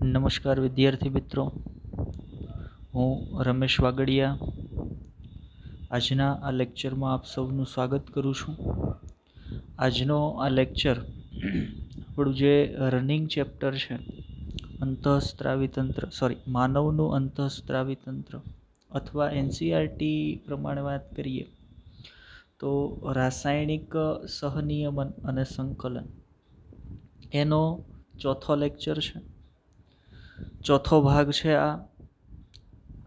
નમસ્કાર વિદ્યાર્થી મિત્રો, હું રમેશ વાગડિયા આજના આ લેક્ચરમાં આપ સૌનું સ્વાગત કરું છું. આજનો આ લેક્ચર આપણું જે રનિંગ ચેપ્ટર છે માનવનું અંતઃસ્ત્રાવી તંત્ર અથવા એનસીઆરટી પ્રમાણે વાત કરીએ તો રાસાયણિક સહનિયમન અને સંકલન એનો ચોથો લેક્ચર છે, ચોથો ભાગ છે.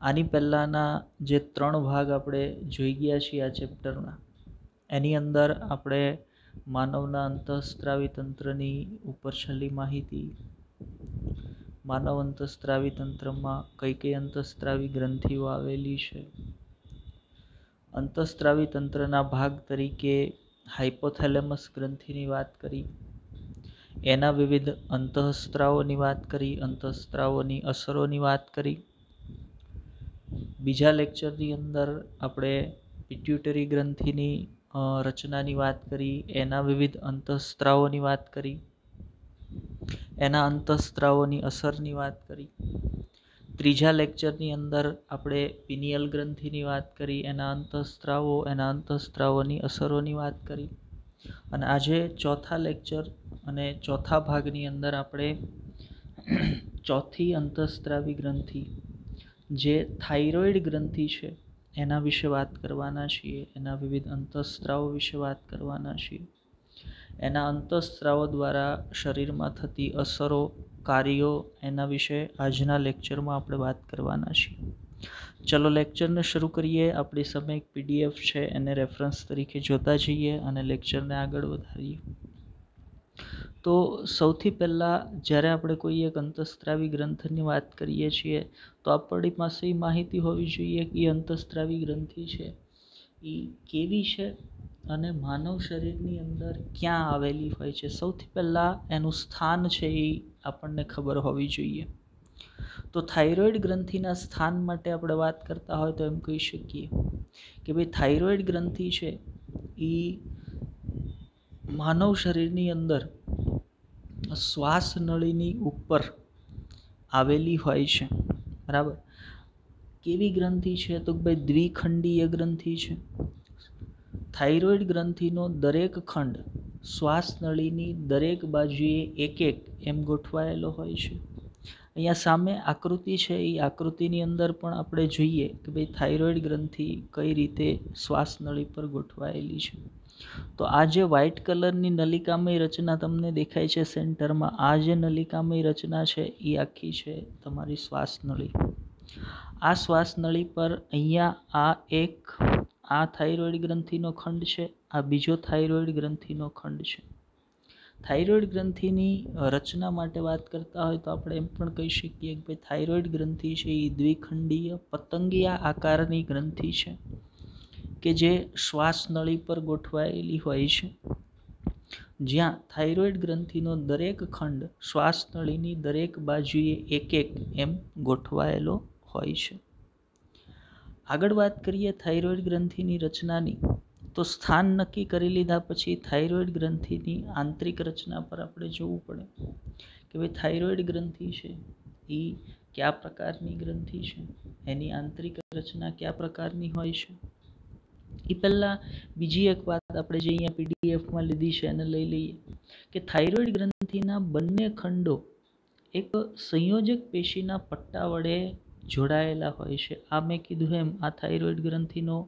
આની પહેલાંના જે 3 ભાગ આપણે જોઈ ગયા છીએ આ ચેપ્ટરના, એની અંદર આપણે માનવના અંતઃસ્ત્રાવી તંત્રની ઉપર છેલ્લી માહિતી, માનવ અંતઃસ્ત્રાવી તંત્રમાં કઈ કઈ અંતઃસ્ત્રાવી ગ્રંથિઓ આવેલી છે, અંતઃસ્ત્રાવી તંત્રના ભાગ તરીકે હાઇપોથેલેમસ ગ્રંથિની વાત કરી, એના વિવિધ અંતઃસ્ત્રાવોની વાત કરી, અંતઃસ્ત્રાવોની અસરોની વાત કરી. બીજા લેક્ચરની અંદર આપણે પિટ્યુટરી ગ્રંથિની રચનાની વાત કરી, એના વિવિધ અંતઃસ્ત્રાવોની વાત કરી, એના અંતઃસ્ત્રાવોની અસરની વાત કરી. ત્રીજા લેક્ચરની અંદર આપણે પિનિયલ ગ્રંથિની વાત કરી, એના અંતઃસ્ત્રાવો, એના અંતઃસ્ત્રાવોની અસરોની વાત કરી. અને આજે ચોથા લેક્ચર અને ચોથા ભાગની અંદર આપણે ચોથી અંતઃસ્ત્રાવી ગ્રંથિ જે થાઇરોઇડ ગ્રંથિ છે એના વિશે વાત કરવાના છીએ, એના વિવિધ અંતઃસ્ત્રાવો વિશે વાત કરવાના છીએ, એના અંતઃસ્ત્રાવો દ્વારા શરીરમાં થતી અસરો, કાર્યો, એના વિશે આજના લેક્ચરમાં આપણે વાત કરવાના છીએ. ચલો લેક્ચરને શરૂ કરીએ. આપણી સામે એક પીડીએફ છે, એને રેફરન્સ તરીકે જોતા જઈએ અને લેક્ચરને આગળ વધારીએ. તો સૌથી પહેલાં જ્યારે આપણે કોઈ એક અંતઃસ્ત્રાવી ગ્રંથની વાત કરીએ છીએ તો આપણી પાસે એ માહિતી હોવી જોઈએ કે એ અંતઃસ્ત્રાવી ગ્રંથિ છે એ કેવી છે અને માનવ શરીરની અંદર ક્યાં આવેલી હોય છે. સૌથી પહેલાં એનું સ્થાન છે એ આપણને ખબર હોવી જોઈએ. તો થાઇરોઇડ ગ્રંથિના સ્થાન માટે આપણે વાત કરતા હોય તો એમ કહી શકીએ કે ભાઈ થાઇરોઇડ ગ્રંથિ છે એ માનવ શરીરની અંદર શ્વાસ નળીની ઉપર આવેલી હોય છે. બરાબર. કેવી ગ્રંથિ છે તો ભાઈ દ્વિખંડીય ગ્રંથિ છે. થાઇરોઇડ ગ્રંથિનો દરેક ખંડ શ્વાસ નળીની દરેક બાજુએ એક એક એમ ગોઠવાયેલો હોય છે. અહીંયા સામે આકૃતિ છે, એ આકૃતિની અંદર પણ આપણે જોઈએ કે ભાઈ થાઇરોઇડ ગ્રંથિ કઈ રીતે શ્વાસ નળી પર ગોઠવાયેલી છે. તો આ જે વ્હાઇટ કલરની નલિકામય રચના તમને દેખાય છે સેન્ટરમાં, આ જે નલિકામય રચના છે એ આખી છે તમારી શ્વાસ નળી. આ શ્વાસ નળી પર અહીંયા આ થાઇરોઇડ ગ્રંથિનો ખંડ છે, આ બીજો થાઇરોઇડ ગ્રંથિનો ખંડ છે. થાઇરોઇડ ગ્રંથિની રચના માટે વાત કરતા હોય તો આપણે એમ પણ કહી શકીએ કે ભાઈ થાઇરોઇડ ગ્રંથિ છે એ દ્વિખંડીય પતંગિયા આકારની ગ્રંથિ છે કે જે શ્વાસ નળી પર ગોઠવાયેલી હોય છે, જ્યાં થાઇરોઇડ ગ્રંથિનો દરેક ખંડ શ્વાસ નળીની દરેક બાજુએ એક એક એમ ગોઠવાયેલો હોય છે. આગળ વાત કરીએ થાઇરોઇડ ગ્રંથિની રચનાની, તો સ્થાન નક્કી કરી લીધા પછી થાઇરોઇડ ગ્રંથિની આંતરિક રચના પર આપણે જોવું પડે કે ભાઈ થાઇરોઇડ ગ્રંથિ છે એ કયા પ્રકારની ગ્રંથિ છે, એની આંતરિક રચના કયા પ્રકારની હોય છે. એ પહેલાં બીજી એક વાત આપણે જે અહીંયા પીડીએફમાં લીધી છે એને લઈ લઈએ કે થાઇરોઇડ ગ્રંથિના બંને ખંડો એક સંયોજક પેશીના પટ્ટા વડે જોડાયેલા હોય છે. આ મેં કીધું એમ આ થાઇરોઇડ ગ્રંથિનો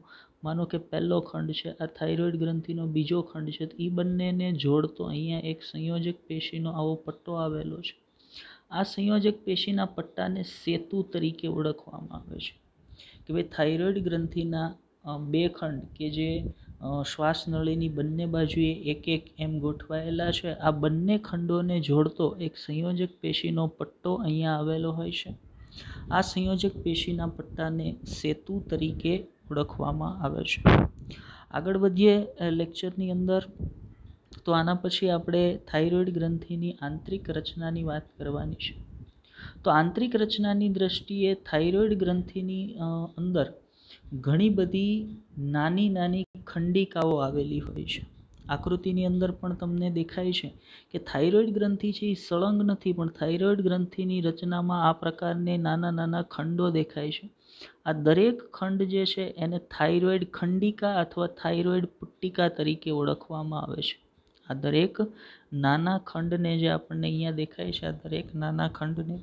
માનો કે પહેલો ખંડ છે, આ થાઇરોઇડ ગ્રંથિનો બીજો ખંડ છે, તો એ બંનેને જોડતો અહીંયા એક સંયોજક પેશીનો આવો પટ્ટો આવેલો છે. આ સંયોજક પેશીના પટ્ટાને સેતુ તરીકે ઓળખવામાં આવે છે કે ભાઈ થાઇરોઇડ ગ્રંથિના બે ખંડ કે જે શ્વાસ નળીની બંને બાજુએ એક એક એમ ગોઠવાયેલા છે, આ બંને ખંડોને જોડતો એક સંયોજક પેશીનો પટ્ટો અહીંયા આવેલો હોય છે. આ સંયોજક પેશીના પટ્ટાને સેતુ તરીકે ઓળખવામાં આવે છે. આગળ વધીએ લેક્ચરની અંદર, તો આના પછી આપણે થાઇરોઇડ ગ્રંથિની આંતરિક રચનાની વાત કરવાની છે. તો આંતરિક રચનાની દ્રષ્ટિએ થાઇરોઇડ ગ્રંથિની અંદર ઘણી બધી નાની નાની ખંડિકાઓ આવેલી હોય છે. આકૃતિની અંદર પણ તમને દેખાય છે કે થાઇરોઇડ ગ્રંથિ છે એ સળંગ નથી, પણ થાઇરોઇડ ગ્રંથિની રચનામાં આ પ્રકારને નાના નાના ખંડો દેખાય છે. આ દરેક ખંડ જે છે એને થાઇરોઇડ ખંડિકા અથવા થાઇરોઇડ પુટ્ટિકા તરીકે ઓળખવામાં આવે છે. આ દરેક નાના ખંડને જે આપણને અહીંયા દેખાય છે, આ દરેક નાના ખંડને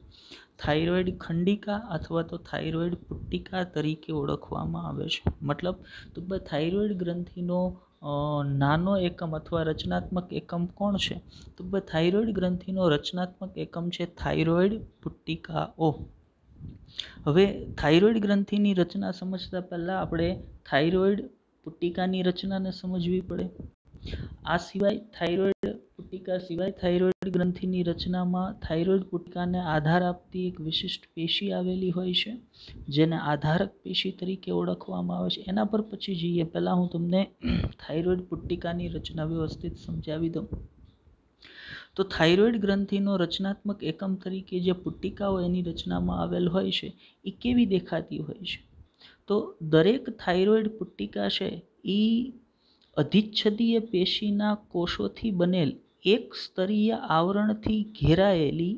થાઇરોઇડ ખંડિકા અથવા તો થાઇરોઇડ પુટ્ટિકા તરીકે ઓળખવામાં આવે છે. મતલબ તો થાઇરોઇડ ગ્રંથિનો નાનો એકમ અથવા રચનાત્મક એકમ કોણ છે? તો થાઇરોઇડ ગ્રંથિનો રચનાત્મક એકમ છે થાઇરોઇડ પુટ્ટિકાઓ. હવે થાઇરોઇડ ગ્રંથિની રચના સમજતા પહેલા આપણે થાઇરોઇડ પુટ્ટિકાની રચનાને સમજવી પડે. આ સિવાય થાઇરોઇડ પુટ્ટિકા સિવાય થાઇરોઇડ ગ્રંથિની રચનામાં થાઇરોઇડ પુટ્ટિકાને આધાર આપતી એક વિશિષ્ટ પેશી આવેલી હોય છે, જેને આધારક પેશી તરીકે ઓળખવામાં આવે છે. એના પર પછી જઈએ, પહેલાં હું તમને થાઇરોઇડ પુટ્ટિકાની રચના વ્યવસ્થિત સમજાવી દઉં. તો થાઇરોઇડ ગ્રંથિનો રચનાત્મક એકમ તરીકે જે પુટ્ટિકાઓ એની રચનામાં આવેલ હોય છે એ કેવી દેખાતી હોય છે? તો દરેક થાઇરોઇડ પુટ્ટિકા છે એ અધિચ્છદીય પેશીના કોષોથી બનેલ એક સ્તરીય આવરણથી ઘેરાયેલી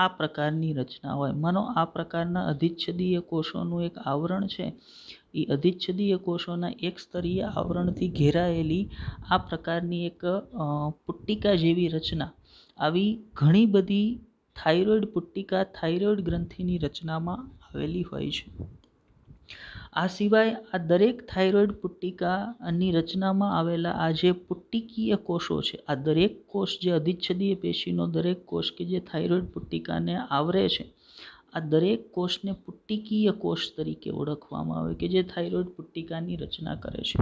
આ પ્રકારની રચના હોય. માનો આ પ્રકારના અધિચ્છદીય કોષોનું એક આવરણ છે, એ અધિચ્છદીય કોષોના એક સ્તરીય આવરણથી ઘેરાયેલી આ પ્રકારની એક પુટ્ટિકા જેવી રચના, આવી ઘણી બધી થાઇરોઇડ પુટ્ટિકા થાઇરોઇડ ગ્રંથિની રચનામાં આવેલી હોય છે. આ સિવાય આ દરેક થાઇરોઇડ પુટ્ટિકાની રચનામાં આવેલા આ જે પુટ્ટિકીય કોષો છે, આ દરેક કોષ જે અધિચ્છદીય પેશીનો દરેક કોષ કે જે થાઇરોઇડ પુટ્ટિકાને આવરે છે, આ દરેક કોષને પુટ્ટિકીય કોષ તરીકે ઓળખવામાં આવે કે જે થાઇરોઇડ પુટ્ટિકાની રચના કરે છે.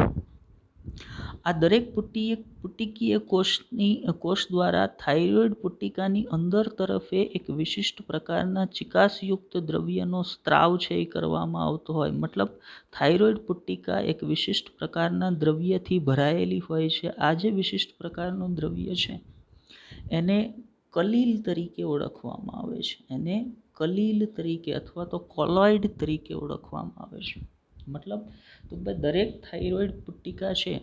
આ દરેક પુટ્ટિકીય કોષ દ્વારા થાઇરોઇડ પુટ્ટિકાની અંદર તરફે એક વિશિષ્ટ પ્રકારના ચિકાસયુક્ત દ્રવ્યનો સ્ત્રાવ છે એ કરવામાં આવતો હોય. મતલબ થાઇરોઇડ પુટ્ટિકા એક વિશિષ્ટ પ્રકારના દ્રવ્યથી ભરાયેલી હોય છે. આ જે વિશિષ્ટ પ્રકારનું દ્રવ્ય છે એને કલીલ તરીકે ઓળખવામાં આવે છે. એને કલીલ તરીકે અથવા તો કોલોઇડ તરીકે ઓળખવામાં આવે છે. મતલબ તો દરેક થાઇરોઇડ પુટ્ટિકા છે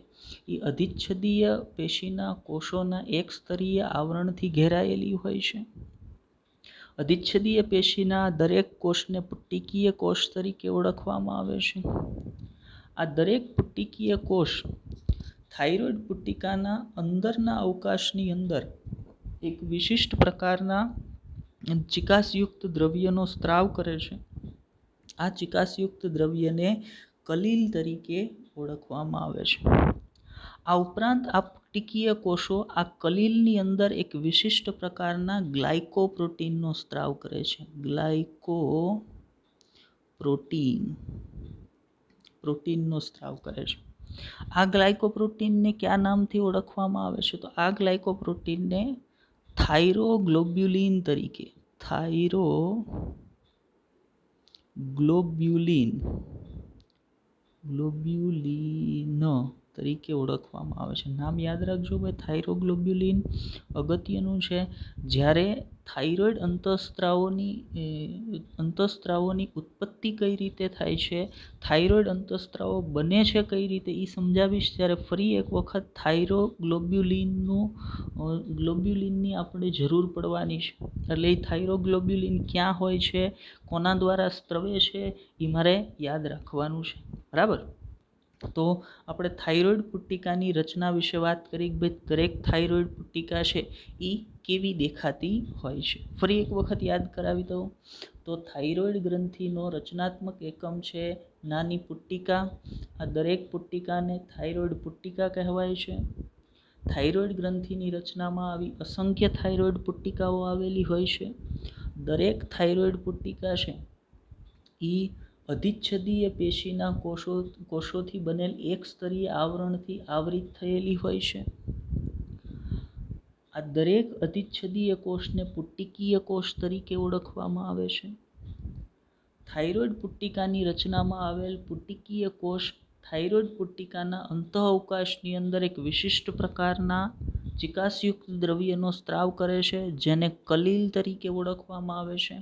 એ અધિચ્છદીય પેશીના કોષોના એક સ્તરીય આવરણથી ઘેરાયેલી હોય છે. અધિચ્છદીય પેશીના દરેક કોષને પુટ્ટિકીય કોષ તરીકે ઓળખવામાં આવે છે. આ દરેક પુટ્ટિકીય કોષ થાઇરોઇડ પુટ્ટિકાના અંદરના અવકાશની અંદર એક વિશિષ્ટ પ્રકારના ચિકાસયુક્ત દ્રવ્યનો સ્ત્રાવ કરે છે. આ ચિકાસયુક્ત દ્રવ્યને કલીલ તરીકે ઓળખવામાં આવે છે. આ ઉપરાંત આ પુટ્ટિકીય કોષો આ કલીલની અંદર એક વિશિષ્ટ પ્રકારના ગ્લાયકોપ્રોટીનનો સ્ત્રાવ કરે છે. ગ્લાયકોપ્રોટીનનો સ્ત્રાવ કરે છે. આ ગ્લાયકોપ્રોટીનને કયા નામથી ઓળખવામાં આવે છે? તો આ ગ્લાયકોપ્રોટીનને થાઇરોગ્લોબ્યુલિન તરીકે તરીકે ઓળખવામાં આવે છે. નામ યાદ રાખજો ભાઈ, થાઇરોગ્લોબ્યુલિન અગત્યનું છે. જ્યારે થાઇરોઇડ અંતઃસ્ત્રાવોની ઉત્પત્તિ કઈ રીતે થાય છે, થાઇરોઇડ અંતઃસ્ત્રાવો બને છે કઈ રીતે એ સમજાવીશ ત્યારે ફરી એક વખત થાઇરોગ્લોબ્યુલિનની આપણે જરૂર પડવાની છે. એટલે એ થાઇરોગ્લોબ્યુલિન ક્યાં હોય છે, કોના દ્વારા સ્ત્રવે છે, એ મારે યાદ રાખવાનું છે. બરાબર. તો આપણે થાઇરોઇડ પુટ્ટિકાની રચના વિશે વાત કરી. ભાઈ દરેક થાઇરોઇડ પુટ્ટિકા છે એ કેવી દેખાતી હોય છે. ફરી એક વખત યાદ કરાવી દઉં તો થાઇરોઇડ ગ્રંથિનો રચનાત્મક એકમ છે નાની પુટ્ટિકા. આ દરેક પુટ્ટિકાને થાઇરોઇડ પુટ્ટિકા કહેવાય છે. થાઇરોઇડ ગ્રંથિની રચનામાં આવી અસંખ્ય થાઇરોઇડ પુટ્ટિકાઓ આવેલી હોય છે. દરેક થાઇરોઇડ પુટ્ટિકા છે એ અધિચ્છદીય પેશીના કોષોથી બનેલ એક સ્તરીય આવરણથી આવરિત થયેલી હોય છે. આ દરેક અધિચ્છદીય કોષને પુટ્ટિકીય કોષ તરીકે ઓળખવામાં આવે છે. થાઇરોઇડ પુટ્ટિકાની રચનામાં આવેલ પુટ્ટિકીય કોષ થાઇરોઇડ પુટ્ટિકાના અંતઃઅવકાશની અંદર એક વિશિષ્ટ પ્રકારના ચિકાસયુક્ત દ્રવ્યનો સ્ત્રાવ કરે છે, જેને કલીલ તરીકે ઓળખવામાં આવે છે.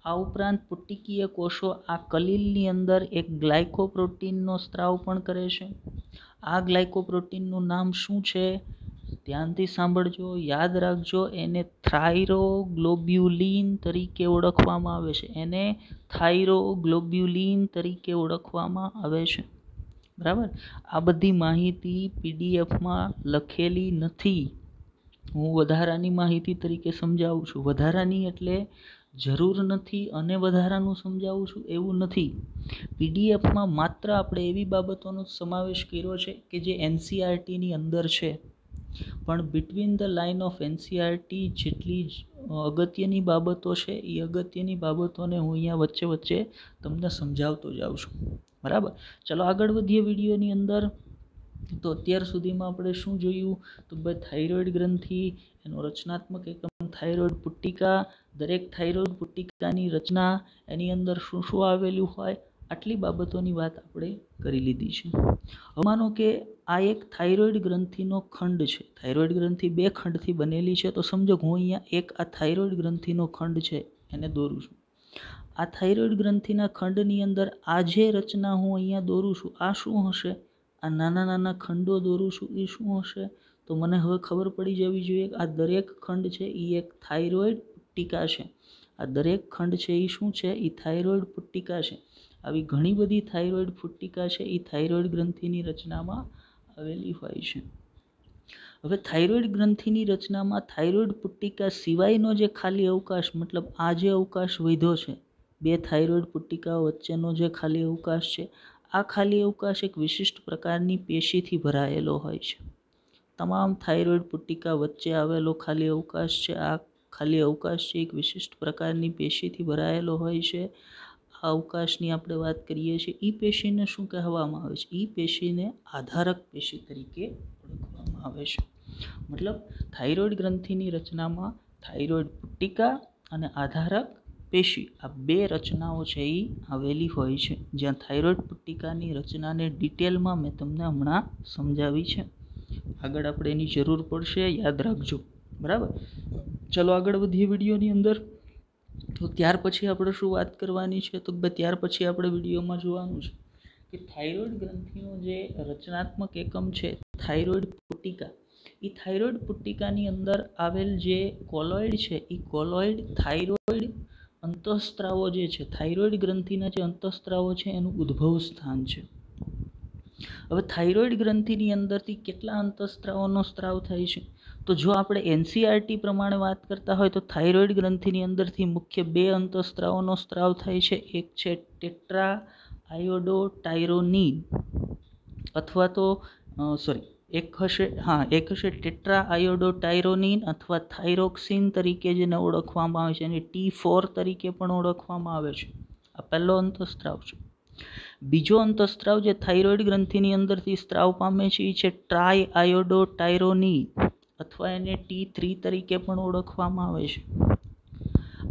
આ ઉપરાંત પુટ્ટિકીય કોષો આ કલીલની અંદર એક ગ્લાયકોપ્રોટીનનો સ્ત્રાવ પણ કરે છે. આ ગ્લાયકોપ્રોટીનનું નામ શું છે? ધ્યાનથી સાંભળજો, યાદ રાખજો. એને થાઇરોગ્લોબ્યુલિન તરીકે ઓળખવામાં આવે છે. એને થાઇરોગ્લોબ્યુલિન તરીકે ઓળખવામાં આવે છે. બરાબર. આ બધી માહિતી પીડીએફમાં લખેલી નથી. હું વધારાની માહિતી તરીકે સમજાવું છું. વધારાની એટલે જરૂર નથી અને વધારાનું સમજાવું છું એવું નથી. પીડીએફમાં માત્ર આપણે એવી બાબતોનો સમાવેશ કર્યો છે કે જે એનસીઈઆરટીની અંદર છે, પણ between the line of NCERT જેટલી અગત્યની બાબતો છે એ અગત્યની બાબતોને હું અહીંયા વચ્ચે વચ્ચે તમને સમજાવતો જાઉં છું. બરાબર. ચલો આગળ વધીએ વિડીયોની અંદર. તો અત્યાર સુધીમાં આપણે શું જોયું? તો ભાઈ થાઇરોઇડ ગ્રંથિ, એનો રચનાત્મક એકમ થાઇરોઇડ પુટ્ટિકા, દરેક થાઇરોઇડ પુટ્ટિકાની રચના, એની અંદર શું શું આવેલું હોય, આટલી બાબતોની વાત આપણે કરી લીધી છે. હવે માનો કે આ એક થાઇરોઇડ ગ્રંથિનો ખંડ છે. થાઇરોઇડ ગ્રંથિ 2 ખંડથી બનેલી છે. તો સમજો હું અહીંયા એક આ થાઇરોઇડ ગ્રંથિનો ખંડ છે એને દોરું છું. આ થાઇરોઇડ ગ્રંથિના ખંડની અંદર આ જે રચના હું અહીંયા દોરું છું આ શું હશે? આ નાના નાના ખંડો દોરું છું એ શું હશે? તો મને હવે ખબર પડી જવી જોઈએ કે આ દરેક ખંડ છે એ એક થાઇરોઇડ પુટ્ટિકા છે. આ દરેક ખંડ છે એ શું છે? એ થાઇરોઇડ પુટ્ટિકા છે. આવી ઘણી બધી થાઇરોઇડ પુટ્ટિકા છે એ થાઇરોઇડ ગ્રંથિની રચનામાં આવેલી હોય છે. હવે થાઇરોઇડ ગ્રંથિની રચનામાં થાઇરોઇડ પુટ્ટિકા સિવાયનો જે ખાલી અવકાશ, મતલબ આ જે અવકાશ વધ્યો છે 2 થાઇરોઇડ પુટ્ટિકાઓ વચ્ચેનો જે ખાલી અવકાશ છે, આ ખાલી અવકાશ એક વિશિષ્ટ પ્રકારની પેશીથી ભરાયેલો હોય છે. તમામ થાઇરોઇડ પુટ્ટિકા વચ્ચે આવેલો ખાલી અવકાશ છે, આ ખાલી અવકાશ છે એક વિશિષ્ટ પ્રકારની પેશીથી ભરાયેલો હોય છે. આ અવકાશની આપણે વાત કરીએ છીએ. એ પેશીને શું કહેવામાં આવે છે? એ પેશીને આધારક પેશી તરીકે ઓળખવામાં આવે છે. મતલબ થાઇરોઇડ ગ્રંથિની રચનામાં થાઇરોઇડ પુટ્ટિકા અને આધારક પેશી, આ 2 રચનાઓ છે એ આવેલી હોય છે. જ્યાં થાઇરોઇડ પુટ્ટિકાની રચનાને ડિટેલમાં મેં તમને હમણાં સમજાવી છે. આગળ આપણે એની જરૂર પડશે, યાદ રાખજો. બરાબર. ચલો આગળ વધીએ વિડીયોની અંદર. તો ત્યાર પછી આપણે શું વાત કરવાની છે? તો ત્યાર પછી આપણે વિડીયોમાં જોવાનું છે કે થાઇરોઇડ ગ્રંથિનો જે રચનાત્મક એકમ છે થાઇરોઇડ પુટ્ટિકા, એ થાઇરોઇડ પુટ્ટિકાની અંદર આવેલ જે કોલોઇડ છે એ કોલોઇડ થાઇરોઇડ અંતઃસ્ત્રાવો જે છે, થાઇરોઇડ ગ્રંથિના જે અંતઃસ્ત્રાવો છે એનું ઉદ્ભવ સ્થાન છે. હવે થાઇરોઇડ ગ્રંથિની અંદરથી કેટલા અંતઃસ્ત્રાવોનો સ્ત્રાવ થાય છે? તો જો આપણે એનસીઈઆરટી પ્રમાણે વાત કરતા હોય તો થાઇરોઇડ ગ્રંથિની અંદરથી મુખ્ય 2 અંતઃસ્ત્રાવોનો સ્ત્રાવ થાય છે. એક છે ટેટ્રા આયોડોટાયરોનિન અથવા તો એક હશે ટેટ્રા આયોડોટાયરોનિન અથવા થાઇરોક્સિન તરીકે જેને ઓળખવામાં આવે છે, અને T4 તરીકે પણ ઓળખવામાં આવે છે. આ પહેલો અંતઃસ્ત્રાવ છે. બીજો અંતઃસ્ત્રાવ જે થાઇરોઇડ ગ્રંથિની અંદરથી સ્ત્રાવ પામે છે એ છે ટ્રાય આયોડોટાયરોનિન અથવા એને T3 તરીકે પણ ઓળખવામાં આવે છે.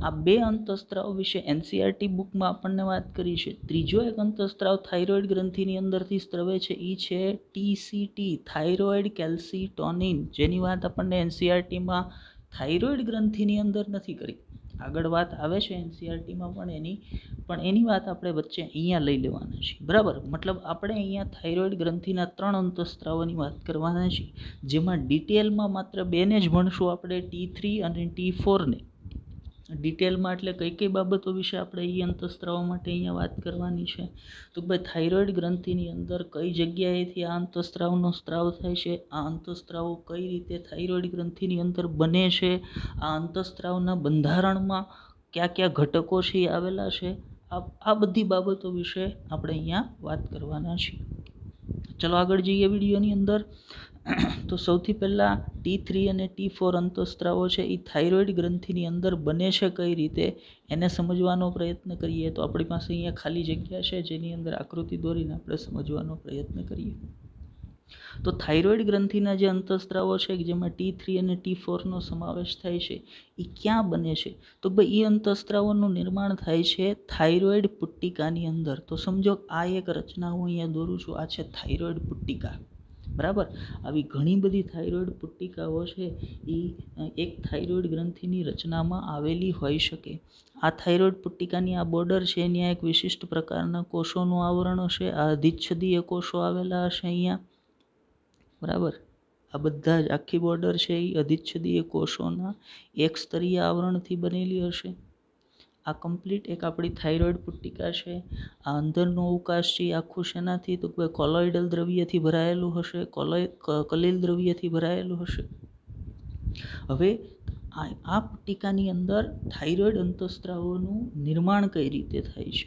આ 2 અંતઃસ્ત્રાવ વિશે એનસીઈઆરટી બુકમાં આપણને વાત કરી છે. ત્રીજો એક અંતઃસ્ત્રાવ થાઇરોઇડ ગ્રંથિની અંદરથી સ્ત્રવે છે એ છે TCT, થાઇરોઇડ કેલ્સિટોનિન, જેની વાત આપણને એનસીઈઆરટીમાં થાઇરોઇડ ગ્રંથિની અંદર નથી કરી. આગળ વાત આવે છે એનસીઈઆરટીમાં પણ એની વાત આપણે વચ્ચે અહીંયા લઈ લેવાના છીએ. બરાબર. મતલબ આપણે અહીંયા થાઇરોઇડ ગ્રંથિના 3 અંતઃસ્ત્રાવોની વાત કરવાના છીએ, જેમાં ડિટેલમાં માત્ર 2ને જ ભણશું આપણે, T3 અને T4 ને. ડિટેલમાં એટલે કઈ બાબતો વિશે આપણે એ અંતઃસ્ત્રાવો માટે અહીંયા વાત કરવાની છે? તો ભાઈ થાઇરોઇડ ગ્રંથિની અંદર કઈ જગ્યાએથી આ અંતઃસ્ત્રાવનો સ્ત્રાવ થાય છે, આ અંતઃસ્ત્રાવો કઈ રીતે થાઇરોઇડ ગ્રંથિની અંદર બને છે, આ અંતઃસ્ત્રાવના બંધારણમાં કયા ઘટકો છે એ આવેલા છે, આ બધી બાબતો વિશે આપણે અહીંયા વાત કરવાના છીએ. ચલો આગળ જઈએ વિડીયોની અંદર. તો સૌથી પહેલાં T3 અને T4 અંતઃસ્ત્રાવો છે એ થાઇરોઇડ ગ્રંથિની અંદર બને છે કઈ રીતે એને સમજવાનો પ્રયત્ન કરીએ. તો આપણી પાસે અહીંયા ખાલી જગ્યા છે જેની અંદર આકૃતિ દોરીને આપણે સમજવાનો પ્રયત્ન કરીએ. તો થાઇરોઇડ ગ્રંથિના જે અંતઃસ્ત્રાવો છે જેમાં T3 અને T4નો સમાવેશ થાય છે એ ક્યાં બને છે? તો ભાઈ એ અંતઃસ્ત્રાવોનું નિર્માણ થાય છે થાઇરોઇડ પુટ્ટિકાની અંદર. તો સમજો આ એક રચના હું અહીંયા દોરું છું, આ છે થાઇરોઇડ પુટ્ટિકા. બરાબર. આવી ઘણી બધી થાઇરોઇડ પુટ્ટિકાઓ છે એ એક થાઇરોઇડ ગ્રંથિની રચનામાં આવેલી હોઈ શકે. આ થાઇરોઇડ પુટ્ટિકાની આ બોર્ડર છે અહીંયા એક વિશિષ્ટ પ્રકારના કોષોનું આવરણ હશે. આ અધિચ્છદીય કોષો આવેલા હશે અહીંયા. બરાબર. આ બધા જ આખી બોર્ડર છે એ અધિચ્છદીય કોષોના એક સ્તરીય આવરણથી બનેલી હશે. આ કમ્પ્લીટ એક આપણી થાઇરોઇડ પુટ્ટિકા છે. આ અંદરનો અવકાશ છે એ આખું શેનાથી તો કોઈ કોલોઇડલ દ્રવ્યથી ભરાયેલું હશે, કલીલ દ્રવ્યથી ભરાયેલું હશે. હવે આ પુટ્ટિકાની અંદર થાઇરોઇડ અંતઃસ્ત્રાવોનું નિર્માણ કઈ રીતે થાય છે?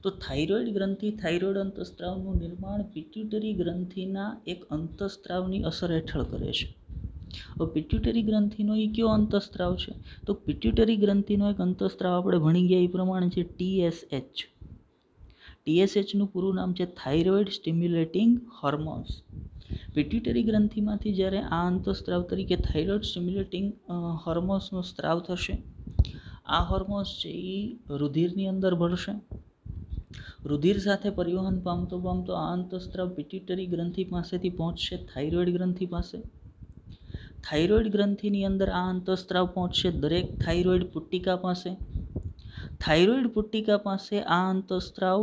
તો થાઇરોઇડ ગ્રંથિ, થાઇરોઇડ અંતઃસ્ત્રાવનું નિર્માણ પિટ્યુટરી ગ્રંથિના એક અંતઃસ્ત્રાવની અસર હેઠળ કરે છે. હવે પિટ્યુટરી ગ્રંથિનો એ કયો અંતઃસ્ત્રાવ છે? તો પિટ્યુટરી ગ્રંથિનો એક અંતઃસ્ત્રાવ આપણે ભણી ગયા એ પ્રમાણે છે TSH. TSHનું પૂરું નામ છે થાઇરોઇડ સ્ટિમ્યુલેટિંગ હોર્મોન્સ. પિટ્યુટરી ગ્રંથિમાંથી જ્યારે આ અંતઃસ્ત્રાવ તરીકે થાઇરોઇડ સ્ટિમ્યુલેટિંગ હોર્મોન્સનો સ્ત્રાવ થશે, આ હોર્મોન્સ છે એ રુધિરની અંદર ભળશે. રુધિર સાથે પરિવહન પામતો પામતો આ અંતઃસ્ત્રાવ પિટ્યુટરી ગ્રંથિ પાસેથી પહોંચશે થાઇરોઇડ ગ્રંથિ પાસે. થાઇરોઇડ ગ્રંથિની અંદર આ અંતઃસ્ત્રાવ પહોંચશે દરેક થાઇરોઇડ પુટ્ટિકા પાસે. થાઇરોઇડ પુટ્ટિકા પાસે આ અંતઃસ્ત્રાવ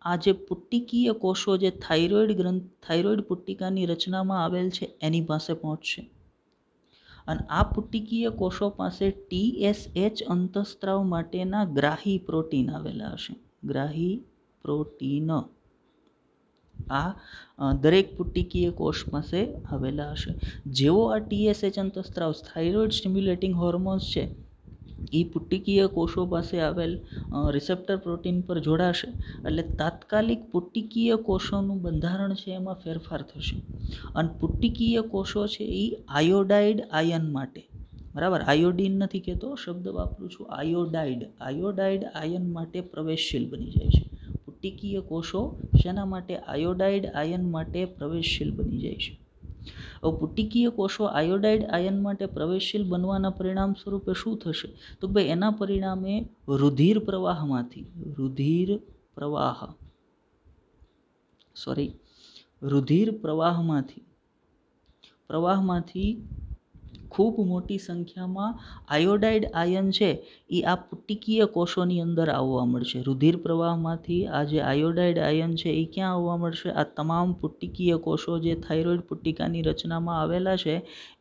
આ જે પુટ્ટિકીય કોષો જે થાઇરોઇડ પુટ્ટિકાની રચનામાં આવેલ છે એની પાસે પહોંચશે. અને આ પુટ્ટિકીય કોષો પાસે TSH અંતઃસ્ત્રાવ માટેના ગ્રાહી પ્રોટીન આવેલા હશે. ગ્રાહી પ્રોટીન આ દરેક પુટ્ટિકીય કોષ પાસે આવેલા હશે. જેવો આ TSH અંતઃસ્ત્રાવ થાઇરોઇડ સ્ટિમ્યુલેટિંગ હોર્મોન્સ છે એ પુટ્ટિકીય કોષો પાસે આવેલ રિસેપ્ટર પ્રોટીન પર જોડાશે એટલે તાત્કાલિક પુટ્ટિકીય કોષોનું બંધારણ છે એમાં ફેરફાર થશે. અને પુટ્ટિકીય કોષો છે એ આયોડાઇડ આયન માટે, બરાબર, આયોડીન નથી કહેતો, શબ્દ વાપરું છું આયોડાઇડ આયન માટે પ્રવેશશીલ બની જાય છે. પુટ્ટિકીય કોષો શેના માટે? આયોડાઇડ આયન માટે પ્રવેશશીલ બની જાય છે. હવે પુટ્ટિકીય કોષો આયોડાઇડ આયન માટે પ્રવેશશીલ બનવાના પરિણામ સ્વરૂપે શું થશે? તો ભાઈ એના પરિણામે રુધિર પ્રવાહમાંથી ખૂબ મોટી સંખ્યામાં આયોડાઇડ આયન છે એ આ પુટ્ટિકીય કોષોની અંદર આવવા મળશે. રુધિર પ્રવાહમાંથી આ જે આયોડાઇડ આયન છે એ ક્યાં આવવા મળશે? આ તમામ પુટ્ટિકીય કોષો જે થાઇરોઇડ પુટ્ટિકાની રચનામાં આવેલા છે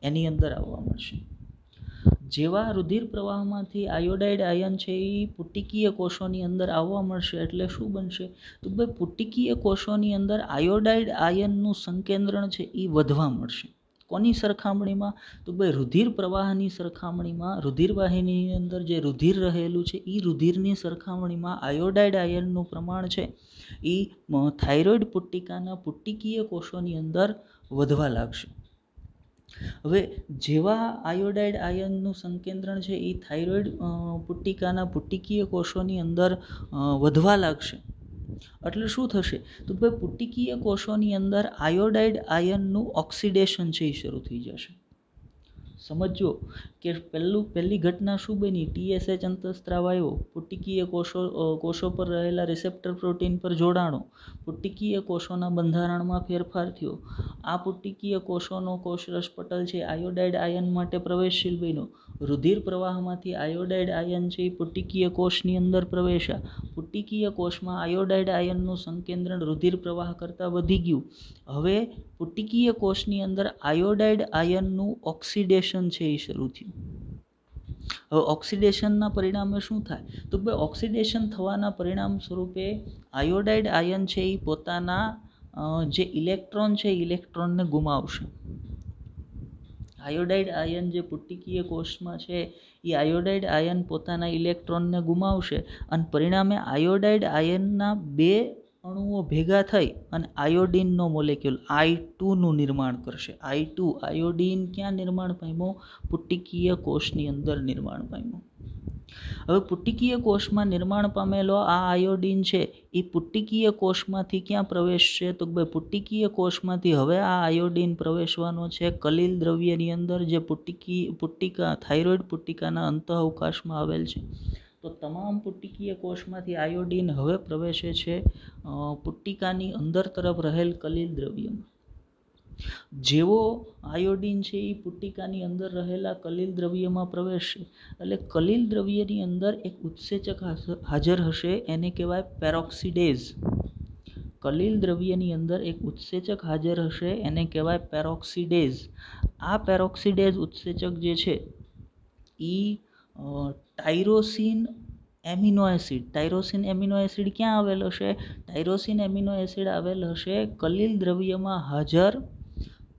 એની અંદર આવવા મળશે. જેવા રુધિર પ્રવાહમાંથી આયોડાઇડ આયન છે એ પુટ્ટિકીય કોષોની અંદર આવવા મળશે એટલે શું બનશે? તો ભાઈ પુટ્ટિકીય કોષોની અંદર આયોડાઇડ આયનનું સંકેન્દ્રણ છે એ વધવા મળશે. કોની સરખામણીમાં? તો ભાઈ રુધિર પ્રવાહની સરખામણીમાં, રુધિર વાહિનીની અંદર જે રુધિર રહેલું છે એ રુધિરની સરખામણીમાં આયોડાઇડ આયનનું પ્રમાણ છે એ થાઇરોઇડ પુટ્ટિકાના પુટ્ટિકીય કોષોની અંદર વધવા લાગશે. હવે જેવા આયોડાઇડ આયનનું સંકેન્દ્રણ છે એ થાઇરોઇડ પુટ્ટિકાના પુટ્ટિકીય કોષોની અંદર વધવા લાગશે એટલે શું થશે? તો ભાઈ પુટ્ટિકીય કોષોની અંદર આયોડાઇડ આયનનું ઓક્સિડેશન છે એ શરૂ થઈ જશે. સમજો કે પહેલી ઘટના શું બની? TSH અંતઃસ્ત્રાવ આવ્યો, પુટ્ટિકીય કોષો પર રહેલા રિસેપ્ટર પ્રોટીન પર જોડાણો, પુટ્ટિકીય કોષોના બંધારણમાં ફેરફાર થયો. આ પુટ્ટિકીય કોષોનો કોષરસ પટલ છે આયોડાઇડ આયન માટે પ્રવેશશીલ બન્યો. રુધિર પ્રવાહમાંથી આયોડાઇડ આયન છે એ પુટ્ટિકીય કોષની અંદર પ્રવેશ્યા. પુટ્ટિકીય કોષમાં આયોડાઇડ આયનનું સંકેન્દ્રણ રુધિર પ્રવાહ કરતાં વધી ગયું. હવે પુટ્ટિકીય કોષની અંદર આયોડાઇડ આયનનું ઓક્સિડેશન છે એ શરૂ થયું. હવે ઓક્સિડેશનના પરિણામે શું થાય? તો ભાઈ ઓક્સિડેશન થવાના પરિણામ સ્વરૂપે આયોડાઇડ આયન છે એ પોતાના જે ઇલેક્ટ્રોન છે ઇલેક્ટ્રોનને ગુમાવશે. આયોડાઇડ આયન જે પુટ્ટિકીય કોષમાં છે એ આયોડાઇડ આયન પોતાના ઇલેક્ટ્રોનને ગુમાવશે અને પરિણામે આયોડાઇડ આયનના બે અણુઓ ભેગા થઈ અને આયોડીનનો મોલેક્યુલ I2નું નિર્માણ કરશે. I2 આયોડીન ક્યાં નિર્માણ પામ્યો? પુટ્ટિકીય કોષની અંદર નિર્માણ પામ્યો. હવે પુટ્ટિકીય કોષમાં નિર્માણ પામેલો આ આયોડીન છે એ પુટ્ટિકીય કોષમાંથી ક્યાં પ્રવેશશે? તો ભાઈ પુટ્ટિકીય કોષમાંથી હવે આ આયોડીન પ્રવેશવાનો છે કલીલ દ્રવ્યની અંદર જે થાઇરોઇડ પુટ્ટિકાના અંતઃ અવકાશમાં આવેલ છે. તો તમામ પુટ્ટિકીય કોષમાંથી આયોડીન હવે પ્રવેશે છે પુટ્ટિકાની અંદર તરફ રહેલ કલીલ દ્રવ્યમાં. જેવો આયોડીન છે એ પુટ્ટિકાની અંદર રહેલા કલીલ દ્રવ્યમાં પ્રવેશશે એટલે કલીલ દ્રવ્યની અંદર એક ઉત્સેચક હાજર હશે, એને કહેવાય પેરોક્સિડેઝ. કલિલ દ્રવ્યની અંદર એક ઉત્સેચક હાજર હશે, એને કહેવાય પેરોક્સિડેઝ. આ પેરોક્સિડેઝ ઉત્સેચક જે છે એ tyrosine amino acid. Tyrosine amino acid ક્યાં આવેલ હશે? ટાયરોસિન એમિનો એસિડ આવેલ હશે કલિલ દ્રવ્યમાં હાજર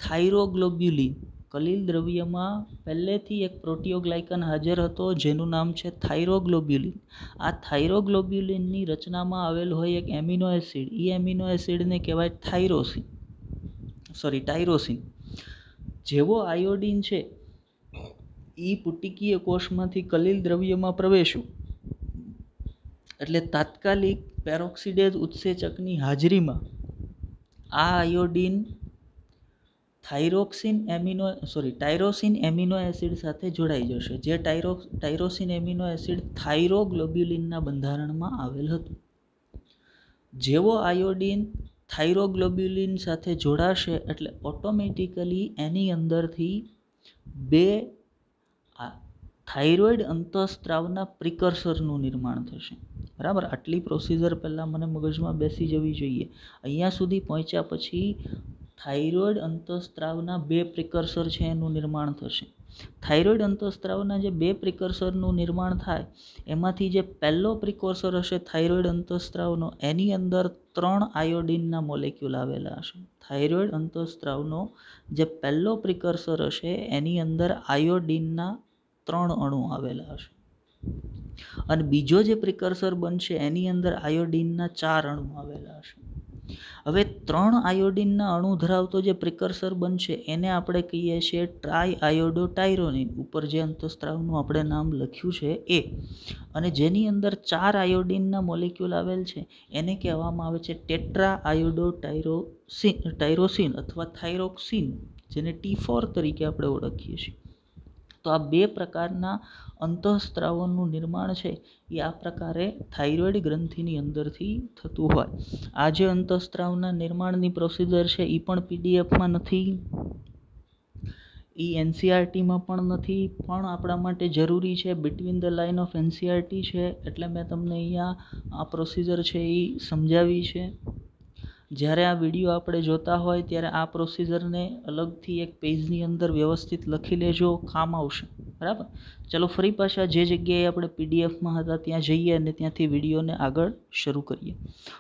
થાઇરોગ્લોબ્યુલિન. કલિલ દ્રવ્યમાં પહેલેથી એક પ્રોટીયોગ્લાયકન હાજર હતો જેનું નામ છે થાઇરોગ્લોબ્યુલિન. આ થાઇરોગ્લોબ્યુલિનની રચનામાં આવેલ હોય એક એમિનો એસિડ, એ એમિનો એસિડને કહેવાય ટાયરોસિન. જેવો આયોડીન છે એ પુટિકીય કોષમાંથી કલિલ દ્રવ્યમાં પ્રવેશ્યું એટલે તાત્કાલિક પેરોક્સિડેઝ ઉત્સેચકની હાજરીમાં આ આયોડીન ટાયરોસિન એમિનો એસિડ સાથે જોડાઈ જશે, જે ટાયરોસિન એમિનો એસિડ થાઇરોગ્લોબ્યુલિનના બંધારણમાં આવેલ હતું. જેવો આયોડીન થાઇરોગ્લોબ્યુલિન સાથે જોડાશે એટલે ઓટોમેટિકલી એની અંદરથી 2 થાઇરોઇડ અંતઃસ્ત્રાવના પ્રિકર્સરનું નિર્માણ થશે. બરાબર, આટલી પ્રોસિજર પહેલાં મને મગજમાં બેસી જવી જોઈએ. અહીંયા સુધી પહોંચ્યા પછી થાઇરોઇડ અંતઃસ્ત્રાવના 2 પ્રિકર્સર છે એનું નિર્માણ થશે. થાઇરોઇડ અંતઃસ્ત્રાવના જે 2 પ્રિકર્સરનું નિર્માણ થાય એમાંથી જે પહેલો પ્રિકર્સર હશે થાઇરોઇડ અંતઃસ્ત્રાવનો, એની અંદર 3 આયોડીનના મોલેક્યુલ આવેલા હશે. થાઇરોઇડ અંતઃસ્ત્રાવનો જે પહેલો પ્રિકર્સર હશે એની અંદર આયોડીનના 3 અણુ આવેલા હશે અને બીજો જે પ્રિકર્સર બનશે એની અંદર આયોડીનના 4 અણુ આવેલા હશે. હવે 3 આયોડીનના અણુ ધરાવતો જે પ્રિકર્સર બનશે એને આપણે કહીએ છીએ ટ્રાય આયોડોટાયરોનિન, ઉપર જે અંતઃસ્ત્રાવનું આપણે નામ લખ્યું છે એ. અને જેની અંદર 4 આયોડીનના મોલેક્યુલ આવેલ છે એને કહેવામાં આવે છે ટેટ્રા આયોડોટાયરોસિન અથવા થાઇરોક્સિન, જેને T4 તરીકે આપણે ઓળખીએ છીએ. તો આ 2 પ્રકારના અંતઃસ્ત્રાવોનું નિર્માણ છે એ આ પ્રકારે થાઇરોઇડ ગ્રંથિની અંદરથી થતું હોય. આ જે અંતઃસ્ત્રાવના નિર્માણની પ્રોસિજર છે એ પણ પીડીએફમાં નથી, એ એનસીઆરટીમાં પણ નથી, પણ આપણા માટે જરૂરી છે. Between the line of NCERT છે એટલે મેં તમને અહીંયા આ પ્રોસિજર છે એ સમજાવી છે. જ્યારે આ વિડીયો આપણે જોતા હોય ત્યારે આ પ્રોસિજરને અલગથી એક પેજની અંદર વ્યવસ્થિત લખી લેજો, કામ આવશે. બરાબર, ચલો ફરી પાછા જે જગ્યાએ આપણે પીડીએફમાં હતા ત્યાં જઈએ અને ત્યાંથી વિડીયોને આગળ શરૂ કરીએ.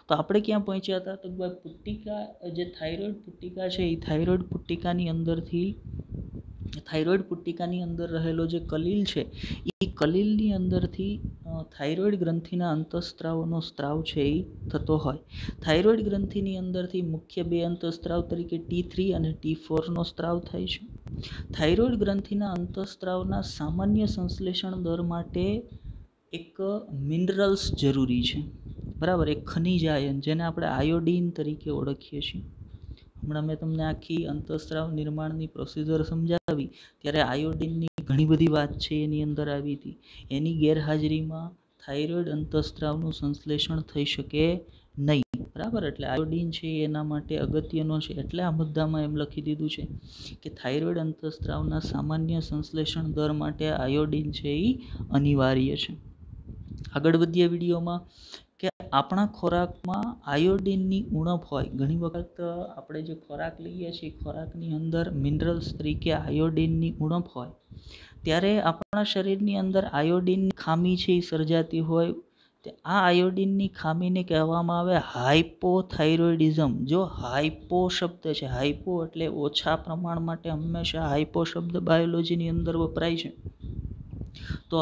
તો આપણે ક્યાં પહોંચ્યા હતા? તો પુટ્ટિકા, જે થાઇરોઇડ પુટ્ટિકા છે એ થાઇરોઇડ પુટ્ટિકાની અંદર રહેલો જે કલિલ છે એ કલિલની અંદરથી થાઇરોઇડ ગ્રંથિના અંતઃસ્ત્રાવોનો સ્ત્રાવ છે એ થતો હોય. થાઇરોઇડ ગ્રંથિની અંદરથી મુખ્ય 2 અંતઃસ્ત્રાવ તરીકે T3 અને T4નો સ્ત્રાવ થાય છે. થાઇરોઇડ ગ્રંથિના અંતઃસ્ત્રાવના સામાન્ય સંશ્લેષણ દર માટે એક મિનરલ્સ જરૂરી છે. બરાબર, એક ખનિજ આયન જેને આપણે આયોડીન તરીકે ઓળખીએ છીએ. હમણાં મેં તમને આખી અંતઃસ્ત્રાવ નિર્માણની પ્રોસિજર સમજાવી ત્યારે આયોડીનની ઘણી બધી વાત છે એની અંદર આવી હતી. એની ગેરહાજરીમાં થાઇરોઇડ અંતઃસ્ત્રાવનું સંશ્લેષણ થઈ શકે નહીં. બરાબર, એટલે આયોડીન છે એના માટે અગત્યનો છે. એટલે આ મુદ્દામાં એમ લખી દીધું છે કે થાઇરોઇડ અંતઃસ્ત્રાવના સામાન્ય સંશ્લેષણ દર માટે આયોડીન છે એ અનિવાર્ય છે. આગળ વધીએ વિડીયોમાં કે આપણા ખોરાકમાં આયોડીનની ઉણપ હોય. ઘણી વખત આપણે જે ખોરાક લઈએ છીએ ખોરાકની અંદર મિનરલ્સ તરીકે આયોડીનની ઉણપ હોય ત્યારે આપણા શરીરની અંદર આયોડીનની ખામી છે એ સર્જાતી હોય. આ આયોડીનની ખામીને કહેવામાં આવે હાઇપોથાઇરોઇડિઝમ. જો હાઇપો શબ્દ છે, હાઇપો એટલે ઓછા પ્રમાણ માટે હંમેશા હાઇપો શબ્દ બાયોલોજીની અંદર વપરાય છે. તો